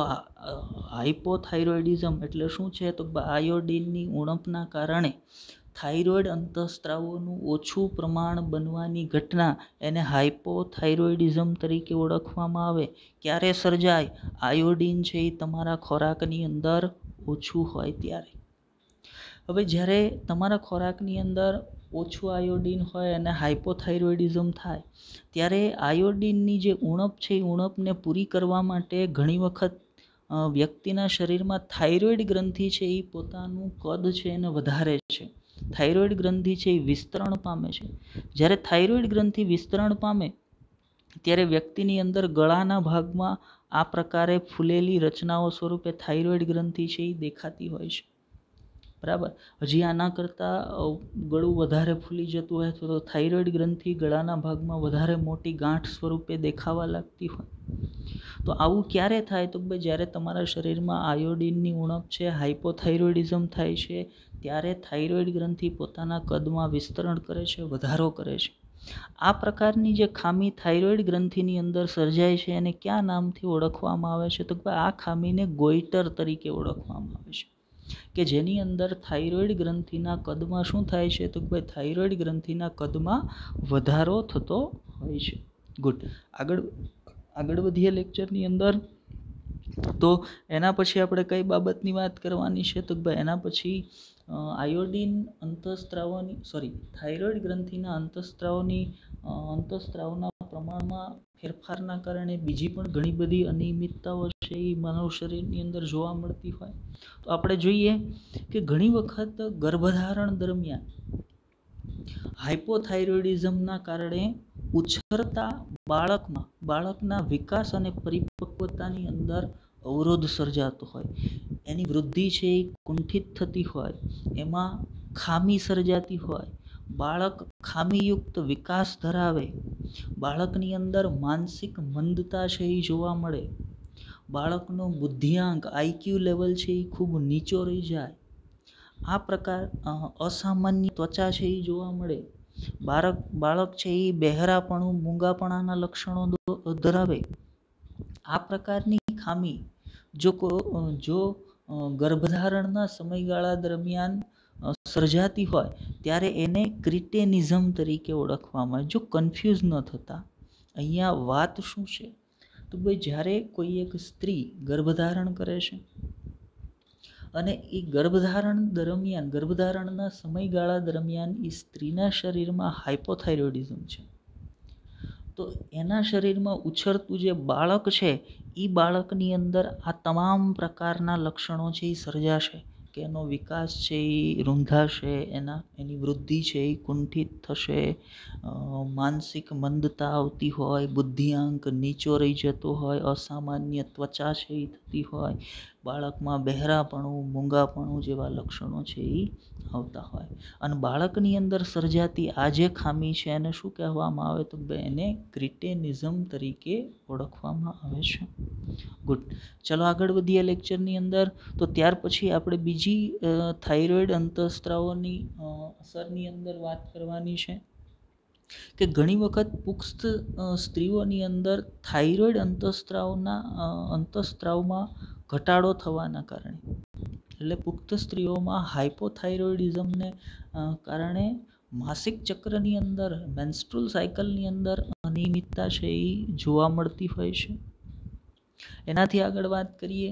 હાઇપોથાઇરોઇડિઝમ એટલે શું છે? તો આયોડીનની ઉણપના કારણે થાઇરોઇડ અંતઃસ્ત્રાવોનું ઓછું પ્રમાણ બનવાની ઘટના એને હાઇપોથાઇરોઇડિઝમ તરીકે ઓળખવામાં આવે. ક્યારે સર્જાય? આયોડીન છે એ તમારા ખોરાકની અંદર ઓછું હોય ત્યારે. હવે જ્યારે તમારા ખોરાકની અંદર ઓછું આયોડીન હોય અને હાઇપોથાઇરોઇડિઝમ થાય ત્યારે આયોડીનની જે ઉણપ છે એ ઉણપને પૂરી કરવા માટે ઘણી વખત વ્યક્તિના શરીરમાં થાઇરોઇડ ગ્રંથિ છે એ પોતાનું કદ છે એને વધારે છે. થાઇરોઇડ ગ્રંથિ છે એ વિસ્તરણ પામે છે. જ્યારે થાઇરોઇડ ગ્રંથિ વિસ્તરણ પામે ત્યારે વ્યક્તિની અંદર ગળાના ભાગમાં આ પ્રકારે ફૂલેલી રચનાઓ સ્વરૂપે થાઇરોઇડ ગ્રંથિ છે એ દેખાતી હોય છે. બરાબર. હજી આના કરતાં ગળું વધારે ફૂલી જતું હોય તો થાઇરોઇડ ગ્રંથિ ગળાના ભાગમાં વધારે મોટી ગાંઠ સ્વરૂપે દેખાવા લાગતી હોય. તો આવું ક્યારે થાય? તો ભાઈ જ્યારે તમારા શરીરમાં આયોડિનની ઉણપ છે, હાઇપોથાઇરોઇડિઝમ થાય છે, ત્યારે થાઇરોઇડ ગ્રંથિ પોતાના કદમાં વિસ્તરણ કરે છે, વધારો કરે છે. આ પ્રકારની જે ખામી થાઇરોઇડ ગ્રંથિની અંદર સર્જાય છે એને કયા નામથી ઓળખવામાં આવે છે? તો આ ખામીને ગોઈટર તરીકે ઓળખવામાં આવે છે, કે જેની અંદર થાઇરોઇડ ગ્રંથિના કદમાં શું થાય છે? તો ભાઈ થાઇરોઇડ ગ્રંથિના કદમાં વધારો થતો હોય છે. ગુડ. આગળ વધીએ લેક્ચરની અંદર. તો એના પછી આપણે કઈ બાબતની વાત કરવાની છે? તો ભાઈ એના પછી આયોડિન થાઇરોઇડ ગ્રંથિના અંતઃસ્ત્રાવના પ્રમાણમાં ફેરફારના કારણે બીજી પણ ઘણી બધી અનિયમિતતાઓ છે એ માનવ શરીરની અંદર જોવા મળતી હોય. તો આપણે જોઈએ કે ઘણી વખત ગર્ભધારણ દરમિયાન હાઇપોથાઇરોઇડિઝમના કારણે ઉછરતા બાળકના વિકાસ અને પરિપક્વતાની અંદર અવરોધ સર્જાતો હોય, એની વૃદ્ધિ છે એ કુંઠિત થતી હોય, એમાં ખામી સર્જાતી હોય, બાળક ખામીયુક્ત વિકાસ ધરાવે, બાળકની અંદર માનસિક મંદતા છે એ જોવા મળે, બાળકનો બુદ્ધિઆંક આઈક્યુ લેવલ છે એ ખૂબ નીચો રહી જાય, આ પ્રકાર અસામાન્ય ત્વચા છે એ જોવા મળે, બાળક છે એ બહેરાપણું, મૂંગાપણાના લક્ષણો ધરાવે. આ પ્રકારની ખામી જો ગર્ભધારણના સમયગાળા દરમિયાન સર્જાતી હોય ત્યારે એને ક્રિટેનિઝમ તરીકે ઓળખવામાં આવે. જો કન્ફ્યુઝ ન થતા, અહીંયા વાત શું છે? તો ભાઈ જ્યારે કોઈ એક સ્ત્રી ગર્ભધારણ કરે છે અને એ ગર્ભધારણના સમયગાળા દરમિયાન એ સ્ત્રીના શરીરમાં હાઇપોથાઇરોઇડિઝમ છે, તો એના શરીરમાં ઉછરતું જે બાળક છે એ બાળકની અંદર આ તમામ પ્રકારના લક્ષણો છે એ સર્જાશે, કે એનો વિકાસ છે એ રૂંધાશે, એની વૃદ્ધિ છે એ કુંઠિત થશે, માનસિક મંદતા આવતી હોય, બુદ્ધિઆંક નીચો રહી જતો હોય, અસામાન્ય ત્વચા છે એ થતી હોય, બાળકમાં બહેરાપણું, મૂંગાપણું જેવા લક્ષણો છે એ આવતા હોય. અને બાળકની અંદર સર્જાતી આ જે ખામી છે એને શું કહેવામાં આવે? તો એને ક્રિટેનિઝમ તરીકે ઓળખવામાં આવે છે. ગુડ. ચલો આગળ વધીએ લેક્ચરની અંદર. તો ત્યાર પછી આપણે બીજી થાઇરોઇડ અંતઃસ્ત્રાવોની અસરની અંદર વાત કરવાની છે, કે ઘણી વખત પુખ્ત સ્ત્રીઓની અંદર થાઇરોઇડ અંતઃસ્ત્રાવમાં ઘટાડો થવાના કારણે, એટલે પુખ્ત સ્ત્રીઓમાં હાઇપોથાઇરોઇડિઝમને કારણે માસિક ચક્રની અંદર, મેન્સ્ટ્રુઅલ સાયકલની અંદર અનિયમિતતા છે એ જોવા મળતી હોય છે. એનાથી આગળ વાત કરીએ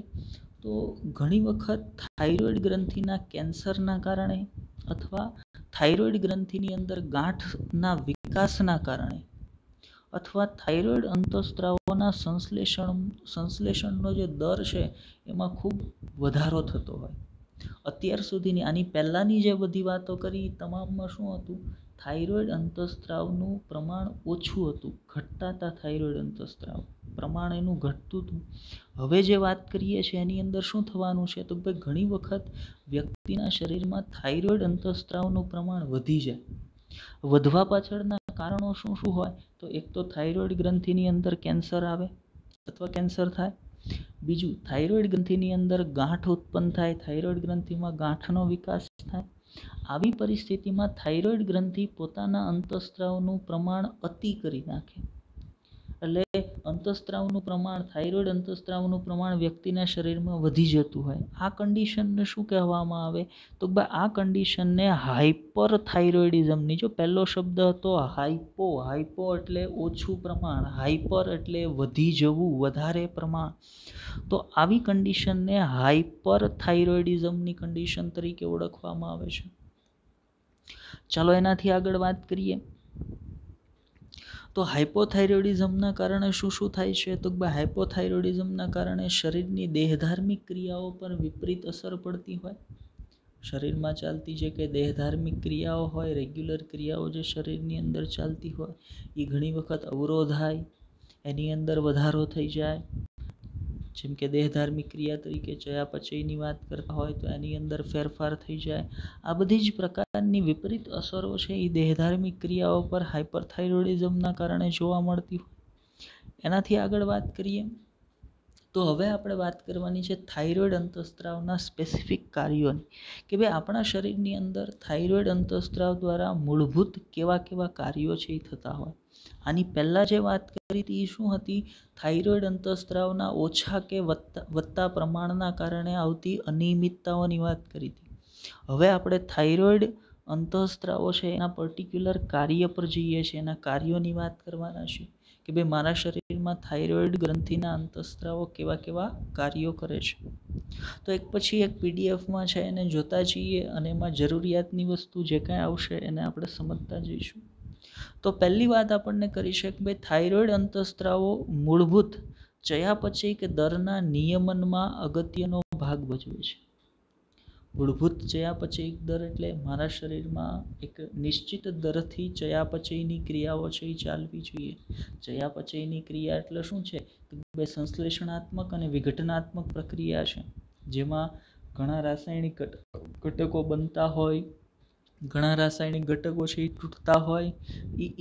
તો ઘણી વખત થાઇરોઇડ ગ્રંથિના કેન્સરના કારણે અથવા થાઇરોઇડ ગ્રંથિની અંદર ગાંઠના વિકાસના કારણે અથવા થાઇરોઇડ અંતઃસ્ત્રાવોના સંશ્લેષણનો જે દર છે એમાં ખૂબ વધારો થતો હોય. અત્યાર સુધીની આની પહેલાંની જે બધી વાતો કરી તમામમાં શું હતું? થાઇરોઇડ અંતઃસ્ત્રાવનું પ્રમાણ ઓછું હતું, ઘટતા હતા થાઇરોઇડ અંતઃસ્ત્રાવ, પ્રમાણ એનું ઘટતું હતું. હવે જે વાત કરીએ છીએ એની અંદર શું થવાનું છે? તો ભાઈ ઘણી વખત વ્યક્તિના શરીરમાં થાઇરોઇડ અંતઃસ્ત્રાવનું પ્રમાણ વધી જાય. વધવા પાછળના કારણો શું હોય? તો એક તો થાઇરોઇડ ગ્રંથિની અંદર કેન્સર આવે અથવા કેન્સર થાય. બીજું, થાઇરોઇડ ગ્રંથિની અંદર ગાંઠ ઉત્પન્ન થાય, થાઇરોઇડ ગ્રંથિમાં ગાંઠનો વિકાસ થાય. આવી પરિસ્થિતિમાં થાઇરોઇડ ગ્રંથિ પોતાના અંતઃસ્ત્રાવનું પ્રમાણ અતિ કરી નાખે, એટલે થાઇરોઇડ અંતઃસ્ત્રાવનું પ્રમાણ વ્યક્તિના શરીરમાં વધી જતું હોય. આ કન્ડિશનને શું કહેવામાં આવે? તો આ કન્ડિશનને હાઇપરથાઇરોઇડિઝમની, જો પહેલો શબ્દ હતો હાઇપો એટલે ઓછું પ્રમાણ, હાઇપર એટલે વધી જવું, વધારે પ્રમાણ, તો આવી કન્ડિશનને હાઇપરથાઇરોઇડિઝમની કન્ડિશન તરીકે ઓળખવામાં આવે છે. ચાલો એનાથી આગળ વાત કરીએ. તો હાઇપોથાઇરોઇડિઝમના કારણે શું થાય છે? તો હાઇપોથાઇરોઇડિઝમના કારણે શરીરની દેહધાર્મિક ક્રિયાઓ પર વિપરીત અસર પડતી હોય. શરીરમાં ચાલતી જે કંઈ દેહધાર્મિક ક્રિયાઓ હોય, રેગ્યુલર ક્રિયાઓ જે શરીરની અંદર ચાલતી હોય એ ઘણી વખત અવરોધાય, એની અંદર વધારો થઈ જાય. જેમ કે દેહધાર્મિક ક્રિયા તરીકે ચયાપચયની વાત કરતા હોય તો એની અંદર ફેરફાર થઈ જાય. આ બધી જ પ્રકારની વિપરીત અસરો છે એ દેહધાર્મિક ક્રિયાઓ પર હાઇપરથાઇરોઇડિઝમના કારણે જોવા મળતી હોય. એનાથી આગળ વાત કરીએ તો હવે આપણે વાત કરવાની છે થાઇરોઇડ અંતઃસ્ત્રાવના સ્પેસિફિક કાર્યોની, કે ભાઈ આપણા શરીરની અંદર થાઇરોઇડ અંતઃસ્ત્રાવ દ્વારા મૂળભૂત કેવા કાર્યો છે એ થતા હોય. આની પહેલાં જે વાત કરી હતી એ શું હતી? થાઇરોઇડ અંતઃસ્ત્રાવના ઓછા કે વધતા પ્રમાણના કારણે આવતી અનિયમિતતાઓની વાત કરી હતી. હવે આપણે થાઇરોઇડ અંતઃસ્ત્રાવો છે એના પર્ટિક્યુલર કાર્ય પર જઈએ છીએ, એના કાર્યોની વાત કરવાના છીએ કે ભાઈ મારા શરીરમાં થાઇરોઇડ ગ્રંથિના અંતઃસ્ત્રાવો કેવા કાર્યો કરે છે. તો એક પછી એક પીડીએફમાં છે એને જોતા જઈએ અને એમાં જરૂરિયાતની વસ્તુ જે કાંઈ આવશે એને આપણે સમજતા જઈશું. તો પહેલી વાત આપણને કરી છે કે ભાઈ થાઇરોઇડ અંતઃસ્ત્રાવો મૂળભૂત ચયાપચય કે દરના નિયમનમાં અગત્યનો ભાગ ભજવે છે. મૂળભૂત ચયાપચય દર એટલે મારા શરીરમાં એક નિશ્ચિત દરથી ચયાપચયની ક્રિયાઓ છે એ ચાલવી જોઈએ. ચયાપચયની ક્રિયા એટલે શું છે? બે સંશ્લેષણાત્મક અને વિઘટનાત્મક પ્રક્રિયા છે, જેમાં ઘણા રાસાયણિક ઘટકો બનતા હોય, ઘણા રાસાયણિક ઘટકો છે એ તૂટતા હોય.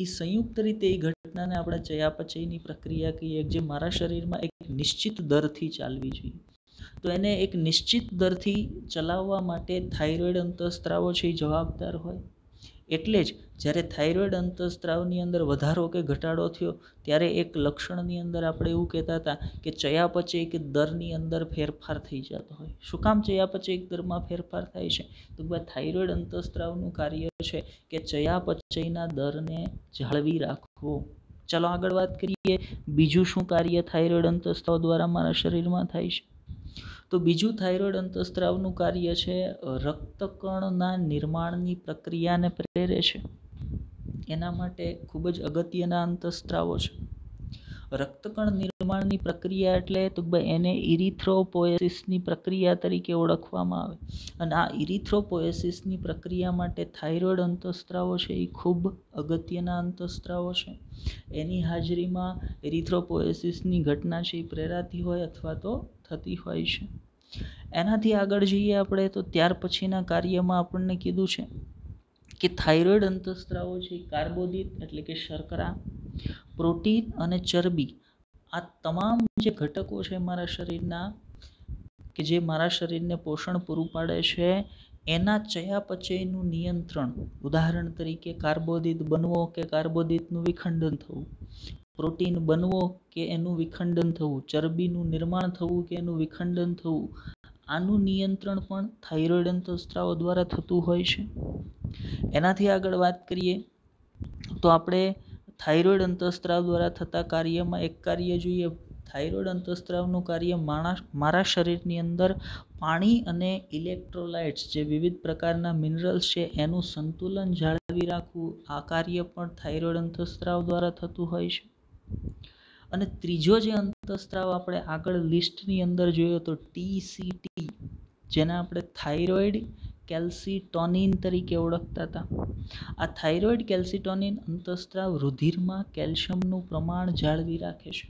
એ સંયુક્ત રીતે એ ઘટનાને આપણે ચયાપચયની પ્રક્રિયા કહીએ, જે મારા શરીરમાં એક નિશ્ચિત દરથી ચાલવી જોઈએ. તો એને એક નિશ્ચિત દરથી ચલાવવા માટે થાઇરોઇડ અંતઃસ્ત્રાવો છે એ જવાબદાર હોય. એટલે જ જ્યારે થાઇરોઇડ અંતઃસ્ત્રાવની અંદર વધારો કે ઘટાડો થયો ત્યારે એક લક્ષણની અંદર આપણે એવું કહેતા હતા કે ચયાપચય કે દરની અંદર ફેરફાર થઈ જતો હોય. શું કામ ચયાપચય દરમાં ફેરફાર થાય છે? તો ભાઈ થાઇરોઇડ અંતઃસ્ત્રાવનું કાર્ય છે કે ચયાપચયના દરને જાળવી રાખવો. ચલો આગળ વાત કરીએ, બીજું શું કાર્ય થાઇરોઇડ અંતઃસ્ત્રાવ દ્વારા મારા શરીરમાં થાય છે? તો બીજું થાઇરોઇડ અંતઃસ્ત્રાવનું કાર્ય છે રક્તકણના નિર્માણની પ્રક્રિયાને પ્રેરે છે. એના માટે ખૂબ જ અગત્યના અંતઃસ્ત્રાવો છે. રક્તકણ નિર્માણની પ્રક્રિયા એટલે તો ભાઈ એને ઇરિથ્રોપોએસિસની પ્રક્રિયા તરીકે ઓળખવામાં આવે. અને આ ઇરિથ્રોપોએસિસની પ્રક્રિયા માટે થાઇરોઇડ અંતઃસ્ત્રાવો છે એ ખૂબ અગત્યના અંતઃસ્ત્રાવો છે. એની હાજરીમાં ઇરિથ્રોપોએસિસની ઘટના છે એ પ્રેરાતી હોય અથવા તો થતી હોય છે. એનાથી આગળ જઈએ આપણે તો ત્યાર પછીના કાર્યમાં આપણને કીધું છે કે થાઇરોઇડ અંતઃસ્ત્રાવો છે કાર્બોદિત એટલે કે શર્કરા, પ્રોટીન અને ચરબી, આ તમામ જે ઘટકો છે મારા શરીરના કે જે મારા શરીરને પોષણ પૂરું પાડે છે એના ચયાપચયનું નિયંત્રણ, ઉદાહરણ તરીકે કાર્બોદિત બનવો કે કાર્બોદિતનું વિખંડન થવું, પ્રોટીન બનવો કે એનું વિખંડન થવું, ચરબીનું નિર્માણ થવું કે એનું વિખંડન થવું, આનું નિયંત્રણ પણ થાઇરોઇડ અંતઃસ્ત્રાવો દ્વારા થતું હોય છે. એનાથી આગળ વાત કરીએ તો આપણે થાઇરોઇડ અંતઃસ્ત્રાવ દ્વારા થતા કાર્યમાં એક કાર્ય જોઈએ. થાઇરોઇડ અંતઃસ્ત્રાવનું કાર્ય મારા શરીરની અંદર પાણી અને ઇલેક્ટ્રોલાઇટ્સ જે વિવિધ પ્રકારના મિનરલ્સ છે એનું સંતુલન જાળવી રાખવું, આ કાર્ય પણ થાઇરોઇડ અંતઃસ્ત્રાવ દ્વારા થતું હોય છે. અને ત્રીજો જે અંતઃસ્ત્રાવ આપણે આગળ લિસ્ટની અંદર જોયો તો TCT, જેને આપણે થાઇરોઇડ કેલ્સિટોનિન તરીકે ઓળખતા હતા. આ થાઇરોઇડ કેલ્સિટોનિન અંતઃસ્ત્રાવ રુધિરમાં કેલ્શિયમનું પ્રમાણ જાળવી રાખે છે.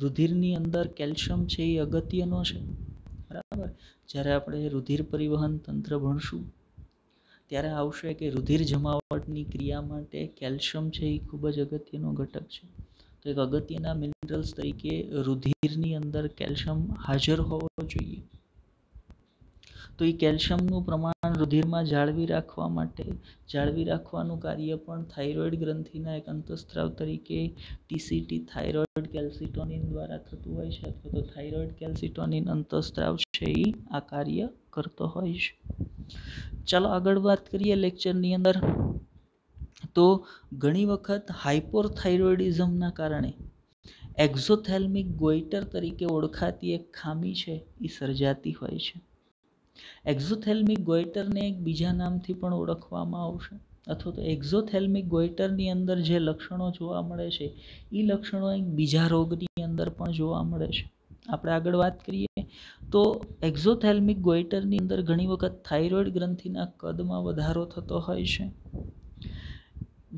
રુધિરની અંદર કેલ્શિયમ છે એ અગત્યનો છે, બરાબર. જ્યારે આપણે રુધિર પરિવહન તંત્ર ભણશું ત્યારે આવશે કે રુધિર જમાવટની ક્રિયા માટે કેલ્શિયમ છે એ ખૂબ જ અગત્યનો ઘટક છે. તો એક અગત્યના મિનરલ્સ તરીકે રુધિરની અંદર કેલ્શિયમ હાજર હોવો જોઈએ. તો એ કેલ્શિયમનું પ્રમાણ રુધિરમાં જાળવી રાખવાનું કાર્ય પણ થાઇરોઇડ ગ્રંથિના એક અંતઃસ્ત્રાવ તરીકે TCT થાઇરોઇડ કેલ્સિટોનિન દ્વારા થતું હોય છે, અથવા તો થાઇરોઇડ કેલ્સિટોનિન અંતઃસ્ત્રાવ છે એ આ કાર્ય કરતો હોય છે. ચાલો આગળ વાત કરીએ લેક્ચરની અંદર. તો ઘણી વખત હાઇપોથાઇરોઇડિઝમના કારણે એક્ઝોથેલ્મિક ગોઈટર તરીકે ઓળખાતી એક ખામી છે એ સર્જાતી હોય છે. એક્ઝોથેલ્મિક ગોઈટરને એક બીજા નામથી પણ ઓળખવામાં આવશે, અથવા તો એક્ઝોથેલ્મિક ગોઈટરની અંદર જે લક્ષણો જોવા મળે છે એ લક્ષણો એક બીજા રોગની અંદર પણ જોવા મળે છે. આપણે આગળ વાત કરીએ તો એક્ઝોથેલ્મિક ગોઈટરની અંદર ઘણી વખત થાઇરોઇડ ગ્રંથિના કદમાં વધારો થતો હોય છે.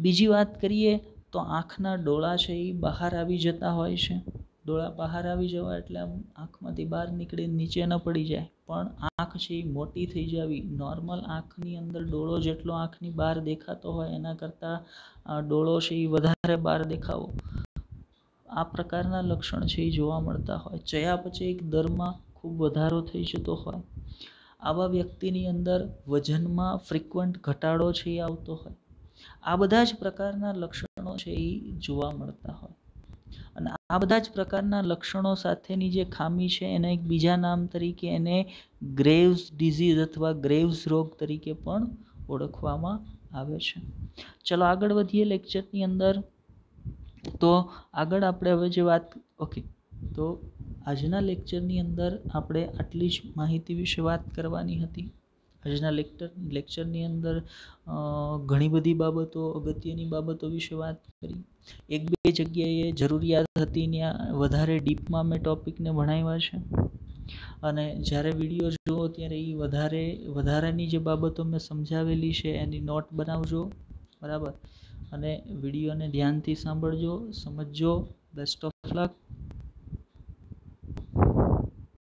બીજી વાત કરીએ તો આંખના ડોળા છે એ બહાર આવી જતા હોય છે. ડોળા બહાર આવી જવા એટલે આમ આંખમાંથી બહાર નીકળી નીચે ન પડી જાય, પણ આંખ છે એ મોટી થઈ જવી, નોર્મલ આંખની અંદર ડોળો જેટલો આંખની બહાર દેખાતો હોય એના કરતાં ડોળો છે એ વધારે બહાર દેખાવો, આ પ્રકારના લક્ષણ છે એ જોવા મળતા હોય. ચયાપચય દરમાં ખૂબ વધારો થઈ જતો હોય, આવા વ્યક્તિની અંદર વજનમાં ફ્રિકવન્ટ ઘટાડો છે એ આવતો હોય, આ બધા જ પ્રકારના લક્ષણો છે એ જોવા મળતા હોય. અને આ બધા જ પ્રકારના લક્ષણો સાથેની જે ખામી છે એને એક બીજા નામ તરીકે એને ગ્રેવ્સ ડિઝીઝ અથવા ગ્રેવ્સ રોગ તરીકે પણ ઓળખવામાં આવે છે. ચલો આગળ વધીએ લેક્ચરની અંદર. તો આગળ આપણે હવે જે વાત તો આજના લેક્ચરની અંદર આપણે આટલી જ માહિતી વિશે વાત કરવાની હતી. આજના લેક્ચરની અંદર ઘણી બધી બાબતો, અગત્યની બાબતો વિશે વાત કરી. એક બે જગ્યાએ જરૂરિયાત હતી ત્યાં વધારે ડીપમાં મેં ટોપિકને ભણાવ્યા છે, અને જ્યારે વિડીયો જુઓ ત્યારે એ વધારાની જે બાબતો મેં સમજાવેલી છે એની નોટ બનાવજો, બરાબર, અને વિડીયોને ધ્યાનથી સાંભળજો, સમજજો. Best of luck.